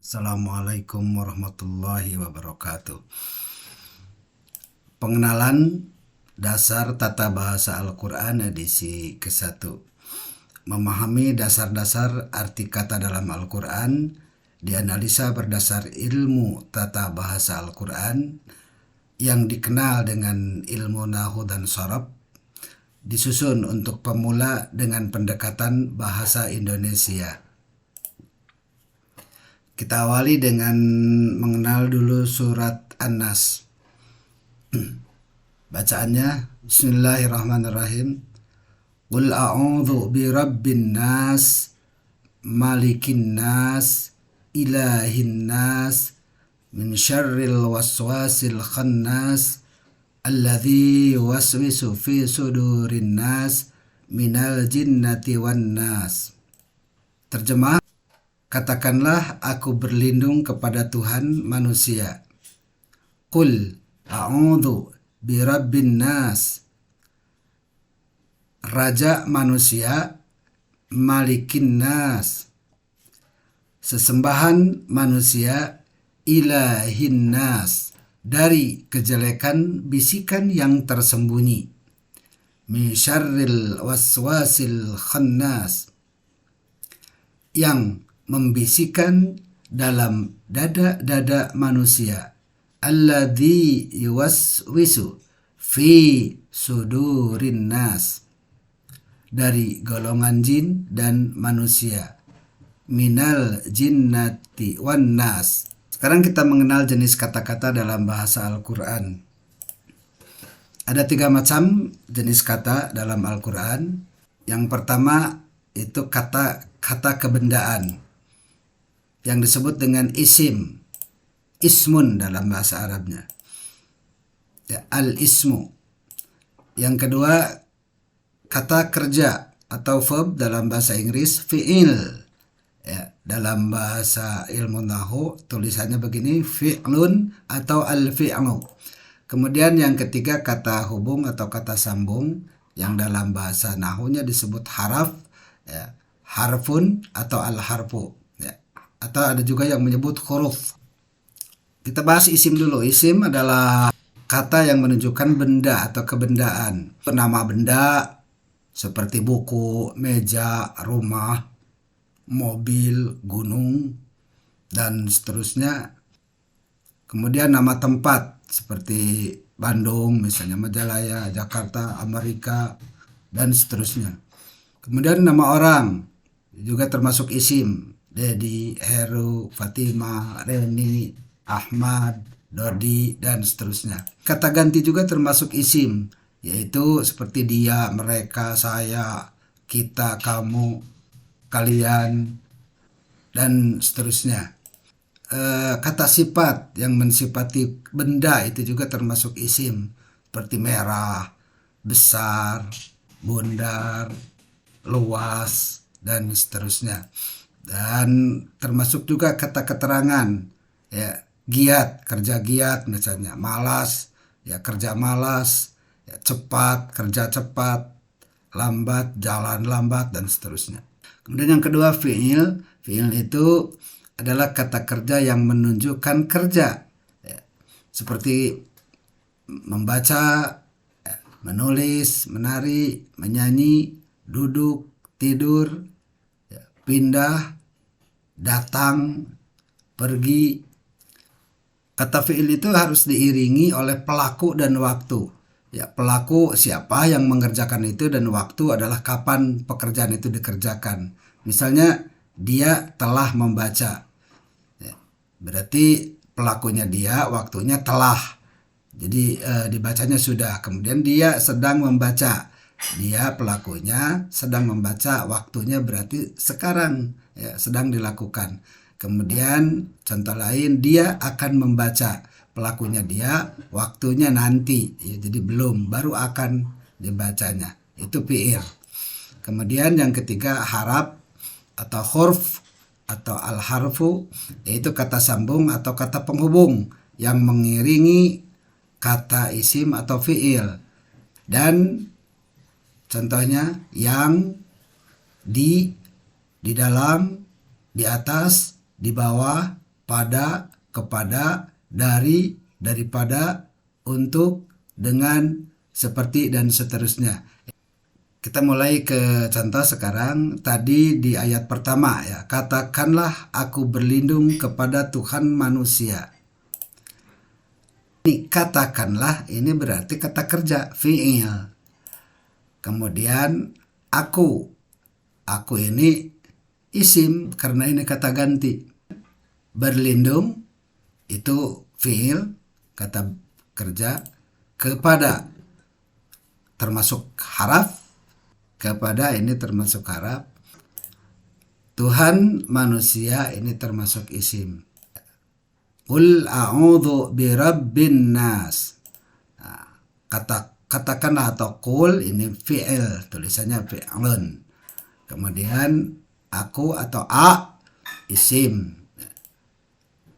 Assalamualaikum warahmatullahi wabarakatuh. Pengenalan dasar tata bahasa Al-Quran edisi ke-1. Memahami dasar-dasar arti kata dalam Al-Quran, dianalisa berdasar ilmu tata bahasa Al-Quran yang dikenal dengan ilmu Nahwu dan Sharaf, disusun untuk pemula dengan pendekatan bahasa Indonesia. Kita awali dengan mengenal dulu surat An-Nas. Bacaannya Bismillahirrahmanirrahim. Qul a'udzu birabbin nas, malikin nas, ilahin nas, min syarril waswasil khannas, alladzi yuwaswisu fi sudurin nas, minal jinnati wan nas. Terjemah: katakanlah aku berlindung kepada Tuhan manusia. Qul a'udzu birabbin nas, raja manusia, malikin nas, sesembahan manusia, ilahin nas, dari kejelekan bisikan yang tersembunyi, min syarril waswasil khannas, yang membisikkan dalam dada-dada manusia, alladzi yuwaswisu fi sudurin nas, dari golongan jin dan manusia, minal jinnati wan nas. Sekarang kita mengenal jenis kata-kata dalam bahasa Al-Quran. Ada 3 macam jenis kata dalam Al-Quran. Yang pertama itu kata kebendaan yang disebut dengan isim, ismun dalam bahasa Arabnya, ya, al-ismu. Yang kedua kata kerja atau verb dalam bahasa Inggris, fi'il, ya, dalam bahasa ilmu nahwu tulisannya begini, fi'lun atau al-fi'lu. Kemudian yang ketiga kata hubung atau kata sambung yang dalam bahasa nahwunya disebut haraf, ya, harfun atau al-harfu, ya. Atau ada juga yang menyebut huruf. Kita bahas isim dulu. Isim adalah kata yang menunjukkan benda atau kebendaan. Nama benda seperti buku, meja, rumah, mobil, gunung, dan seterusnya. Kemudian nama tempat seperti Bandung, misalnya Majalaya, Jakarta, Amerika, dan seterusnya. Kemudian nama orang juga termasuk isim. Dedi, Heru, Fatima, Reni, Ahmad, Dodi, dan seterusnya. Kata ganti juga termasuk isim, yaitu seperti dia, mereka, saya, kita, kamu, kalian, dan seterusnya. Kata sifat yang mensifati benda itu juga termasuk isim, seperti merah, besar, bundar, luas, dan seterusnya. Dan termasuk juga kata keterangan, ya, giat, kerja giat misalnya, malas, ya, kerja malas, ya, cepat, kerja cepat, lambat, jalan lambat, dan seterusnya. Kemudian yang kedua fi'il. Fi'il itu adalah kata kerja yang menunjukkan kerja, ya, seperti membaca, ya, menulis, menari, menyanyi, duduk, tidur, ya, pindah, datang, pergi. Kata fi'il itu harus diiringi oleh pelaku dan waktu. Ya, pelaku siapa yang mengerjakan itu, dan waktu adalah kapan pekerjaan itu dikerjakan. Misalnya dia telah membaca, ya, berarti pelakunya dia, waktunya telah. Jadi dibacanya sudah. Kemudian dia sedang membaca, dia pelakunya sedang membaca, waktunya berarti sekarang, ya, sedang dilakukan. Kemudian contoh lain, dia akan membaca, pelakunya dia, waktunya nanti, ya, jadi belum, baru akan dibacanya. Itu fi'il. Kemudian yang ketiga haraf atau huruf atau al-harfu, yaitu kata sambung atau kata penghubung yang mengiringi kata isim atau fi'il. Dan contohnya yang, di dalam, di atas, di bawah, pada, kepada, dari, daripada, untuk, dengan, seperti, dan seterusnya. Kita mulai ke contoh sekarang. Tadi di ayat pertama ya, katakanlah aku berlindung kepada Tuhan manusia. Ini katakanlah, ini berarti kata kerja, fi'il. Kemudian aku ini isim karena ini kata ganti. Berlindung itu fi'il, kata kerja. Kepada termasuk haraf, kepada ini termasuk harap. Tuhan manusia ini termasuk isim. Qul a'udzu birabbin nas. Katakanlah atau qul ini fi'il, tulisannya fi'lun. Kemudian aku atau a isim.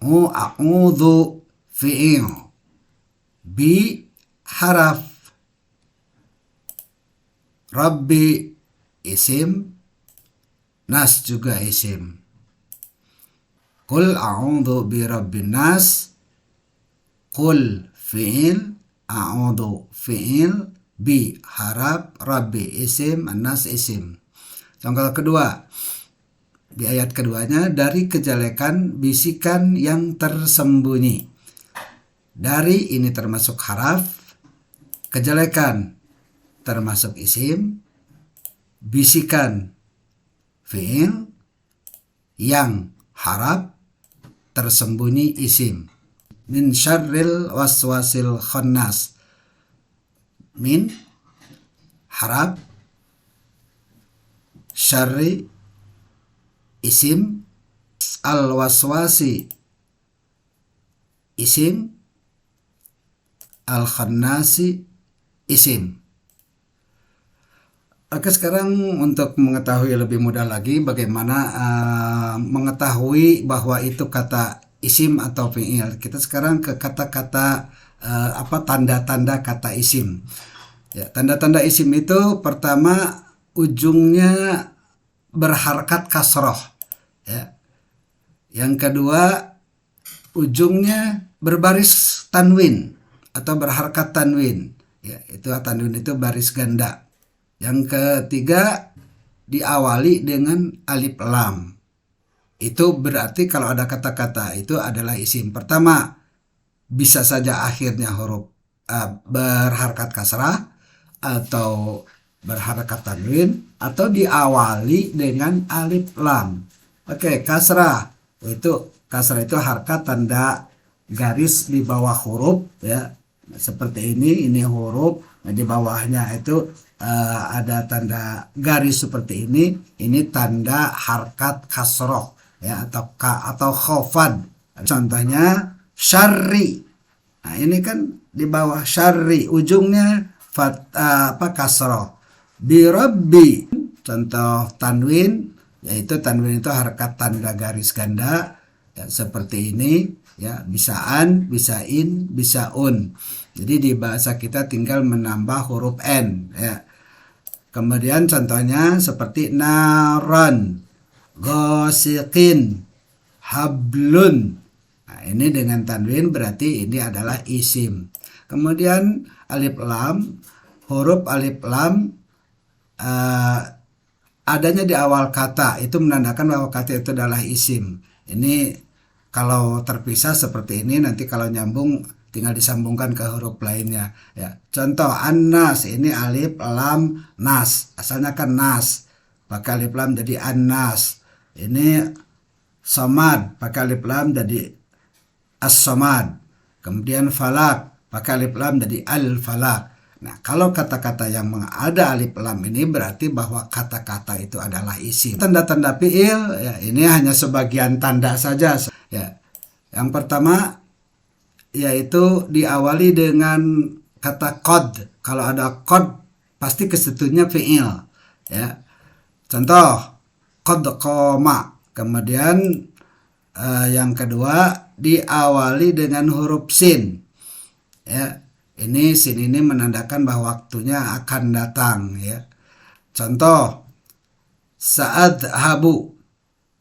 A'udzu fi'il. Bi haraf. Rabbi isim, nas juga isim. Qul a'udzu birabbin nas, qul fi'il, a'udzu fi'il, bi harap, rabbi isim, nas isim. Contoh kedua, di ayat keduanya, dari kejelekan bisikan yang tersembunyi. Dari ini termasuk haraf, kejelekan termasuk isim, bisikan fi'il, yang harap, tersembunyi isim. Min syarril waswasil khannas. Min harap, syarri isim, al waswasi isim, al khannasi isim. Oke, sekarang untuk mengetahui lebih mudah lagi bagaimana mengetahui bahwa itu kata isim atau fi'il. Kita sekarang ke kata-kata tanda-tanda kata isim. Ya, tanda-tanda isim itu pertama ujungnya berharakat kasroh. Ya. Yang kedua ujungnya berbaris tanwin atau berharakat tanwin. Ya, itu tanwin itu baris ganda. Yang ketiga diawali dengan alif lam. Itu berarti kalau ada kata-kata itu adalah isim. Pertama, bisa saja akhirnya huruf berharakat kasrah atau berharakat tanwin atau diawali dengan alif lam. Oke, kasrah itu harakat tanda garis di bawah huruf ya. Seperti ini huruf, nah di bawahnya itu ada tanda garis seperti ini tanda harkat kasroh ya atau khofad. Contohnya syarri. Nah ini kan di bawah syarri ujungnya kasroh. Birabbi contoh tanwin, yaitu tanwin itu harkat tanda garis ganda ya, seperti ini ya, bisaan, bisain, bisaun. Jadi di bahasa kita tinggal menambah huruf n ya. Kemudian contohnya seperti naran, gosikin, hablun. Nah, ini dengan tanwin berarti ini adalah isim. Kemudian alif lam, huruf alif lam adanya di awal kata itu menandakan bahwa kata itu adalah isim. Ini kalau terpisah seperti ini, nanti kalau nyambung tinggal disambungkan ke huruf lainnya ya. Contoh annas, ini alif lam nas, asalnya kan nas pakai alif lam jadi annas. Ini somad pakai alif lam jadi as-somad. Kemudian falak pakai alif lam jadi al-falak. Nah, kalau kata-kata yang ada alif lam ini berarti bahwa kata-kata itu adalah isim. Tanda-tanda fi'il ya, ini hanya sebagian tanda saja ya. Yang pertama yaitu diawali dengan kata qad. Kalau ada qad pasti kesitunya fi'il ya. Contoh qad qoma. Kemudian yang kedua diawali dengan huruf sin ya. Ini sin ini menandakan bahwa waktunya akan datang ya. Contoh sa'adhabu,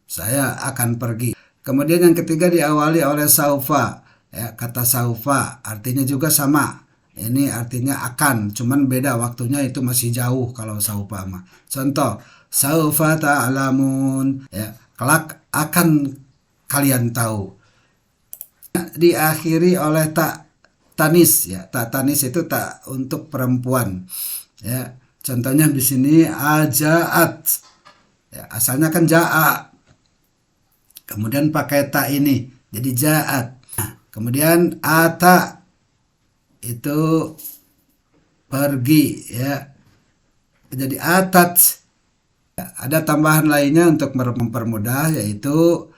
saya akan pergi. Kemudian yang ketiga diawali oleh saufa. Ya, kata saufa artinya juga sama. Ini artinya akan, cuman beda waktunya, itu masih jauh kalau saufa mah. Contoh, saufa ta'lamun, ya, kelak akan kalian tahu. Diakhiri oleh tak tanis, ya. Tak tanis itu tak untuk perempuan. Ya, contohnya di sini ajaat. Ya, asalnya kan ja'a. Kemudian pakai tak ini jadi jaat. Kemudian ata itu pergi, ya. Jadi atat. Ada tambahan lainnya untuk mempermudah, yaitu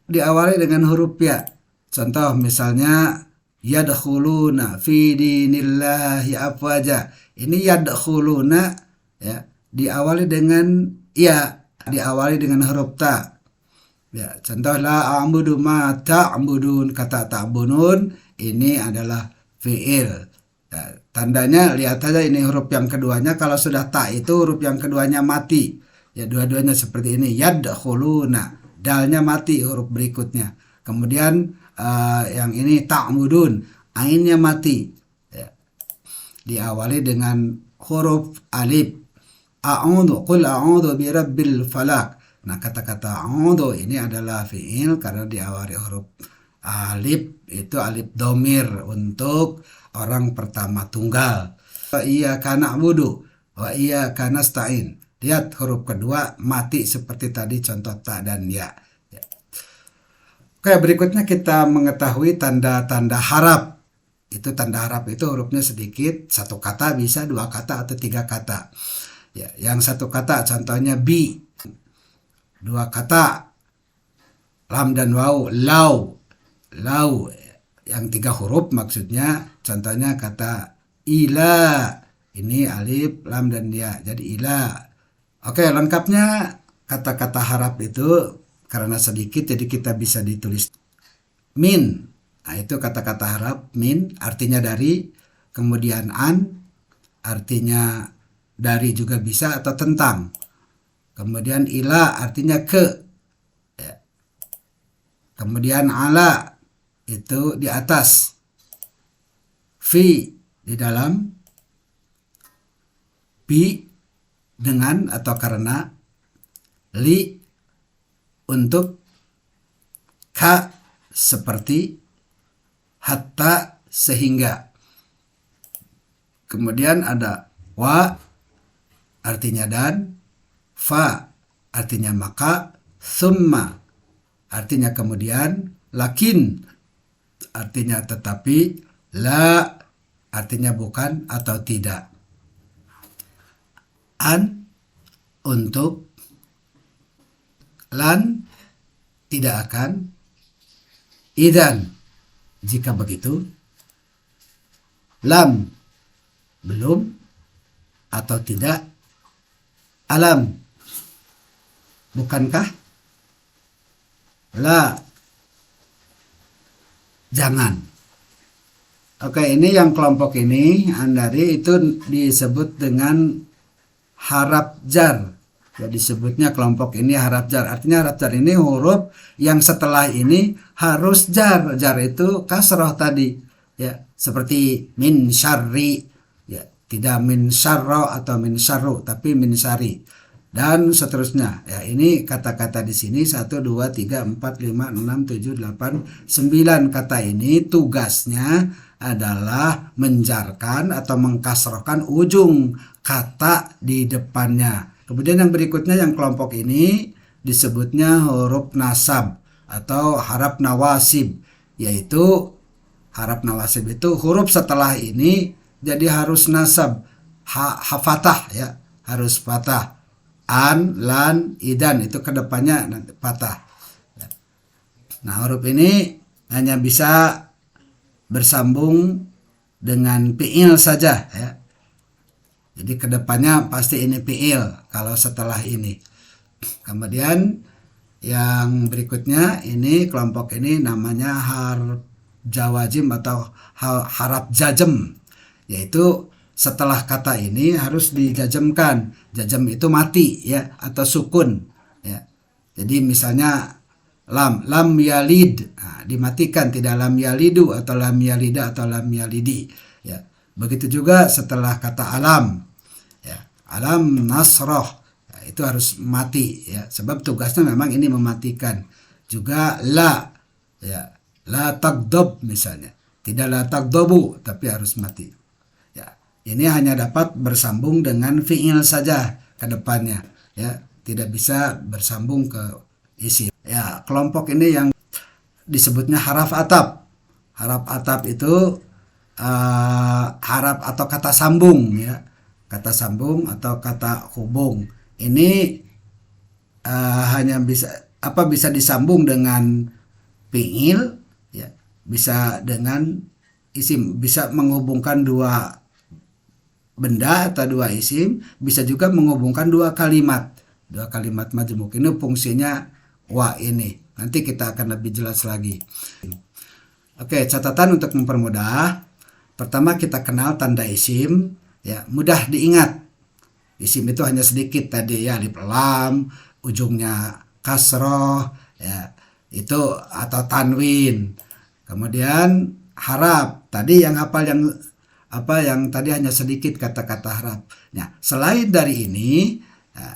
diawali dengan huruf ya. Contoh misalnya yadkhuluna fi dinillahi afwaja. Ini yadkhuluna, ya, diawali dengan ya, diawali dengan huruf ta. Ya, contoh la a'budu ma ta'budun, kata ta'budun ini adalah fi'il. Ya, tandanya lihat aja ini huruf yang keduanya, kalau sudah ta itu huruf yang keduanya mati. Ya, dua-duanya seperti ini. Yadkhuluna, dalnya mati huruf berikutnya. Kemudian yang ini ta'budun, ainnya mati. Ya, diawali dengan huruf alif. A'udzu, qul a'udzu birabbil falaq. Nah, kata-kata a'udzu ini adalah fi'il karena diawali huruf alif, itu alif domir untuk orang pertama tunggal. Wa iyyaka na'budu wa iyyaka nasta'in. Lihat huruf kedua mati seperti tadi contoh ta dan ya. Oke, berikutnya kita mengetahui tanda-tanda harap. Itu tanda harap itu hurufnya sedikit, satu kata bisa, dua kata atau tiga kata. Ya, yang satu kata contohnya bi. Dua kata lam dan waw, lau. Yang tiga huruf maksudnya contohnya kata ila. Ini alif, lam dan ya, jadi ila. Oke, lengkapnya kata-kata harap itu karena sedikit jadi kita bisa ditulis min. Nah, itu kata-kata harap min artinya dari, kemudian an artinya dari juga bisa atau tentang. Kemudian ila artinya ke. Ya. Kemudian ala itu di atas. Fi di dalam. Bi dengan atau karena. Li untuk. Ka seperti. Hatta sehingga. Kemudian ada wa artinya dan. Fa artinya maka, summa artinya kemudian, lakin artinya tetapi, la artinya bukan atau tidak. An untuk, lan tidak akan, idan jika begitu, lam belum atau tidak, alam bukankah, la jangan. Oke, ini yang kelompok ini Andari itu disebut dengan harap jar. Ya, disebutnya kelompok ini harap jar. Artinya harap jar ini huruf yang setelah ini harus jar. Jar itu kasroh tadi. Ya, seperti min syarri. Ya, tidak min syarro atau min syarru, tapi min syari. Dan seterusnya. Ya, ini kata-kata di sini 1, 2, 3, 4, 5, 6, 7, 8, 9 kata ini tugasnya adalah menjarkan atau mengkasrohkan ujung kata di depannya. Kemudian yang berikutnya yang kelompok ini disebutnya huruf nasab atau harap nawasib, yaitu harap nawasib itu huruf setelah ini jadi harus nasab, fatah ya, harus fatah. An, lan, idan itu kedepannya nanti patah. Nah, huruf ini hanya bisa bersambung dengan fi'il saja ya. Jadi kedepannya pasti ini fi'il kalau setelah ini. Kemudian yang berikutnya ini kelompok ini namanya harf jawazim atau harap jajem, yaitu setelah kata ini harus dijajemkan. Jajem itu mati ya atau sukun ya. Jadi misalnya lam yalid, nah, dimatikan, tidak lam yalidu atau lam yalida atau lam yalidi, ya. Begitu juga setelah kata alam, ya, alam nasroh, ya, itu harus mati, ya, sebab tugasnya memang ini mematikan. Juga la, ya, la tagdob misalnya, tidak la tagdobu, tapi harus mati, ya. Ini hanya dapat bersambung dengan fi'il saja ke depannya, ya, tidak bisa bersambung ke isim. Ya, kelompok ini yang disebutnya haraf atap. Haraf atap itu harap atau kata sambung, ya, kata sambung atau kata hubung. Ini hanya bisa disambung dengan fi'il, ya, bisa dengan isim, bisa menghubungkan dua benda atau dua isim, bisa juga menghubungkan dua kalimat majmuk. Ini fungsinya wa ini. Nanti kita akan lebih jelas lagi. Oke, catatan untuk mempermudah. Pertama kita kenal tanda isim, ya, mudah diingat. Isim itu hanya sedikit tadi, ya, alif lam, ujungnya kasroh, ya, itu atau tanwin. Kemudian harap, tadi yang hafal yang tadi hanya sedikit kata-kata harap. Nah, selain dari ini,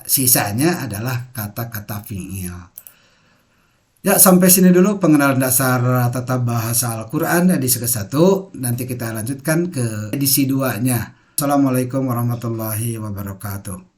sisanya adalah kata-kata fi'il. Ya, sampai sini dulu pengenalan dasar tata bahasa Al-Quran edisi ke-1. Nanti kita lanjutkan ke edisi 2-nya. Assalamualaikum warahmatullahi wabarakatuh.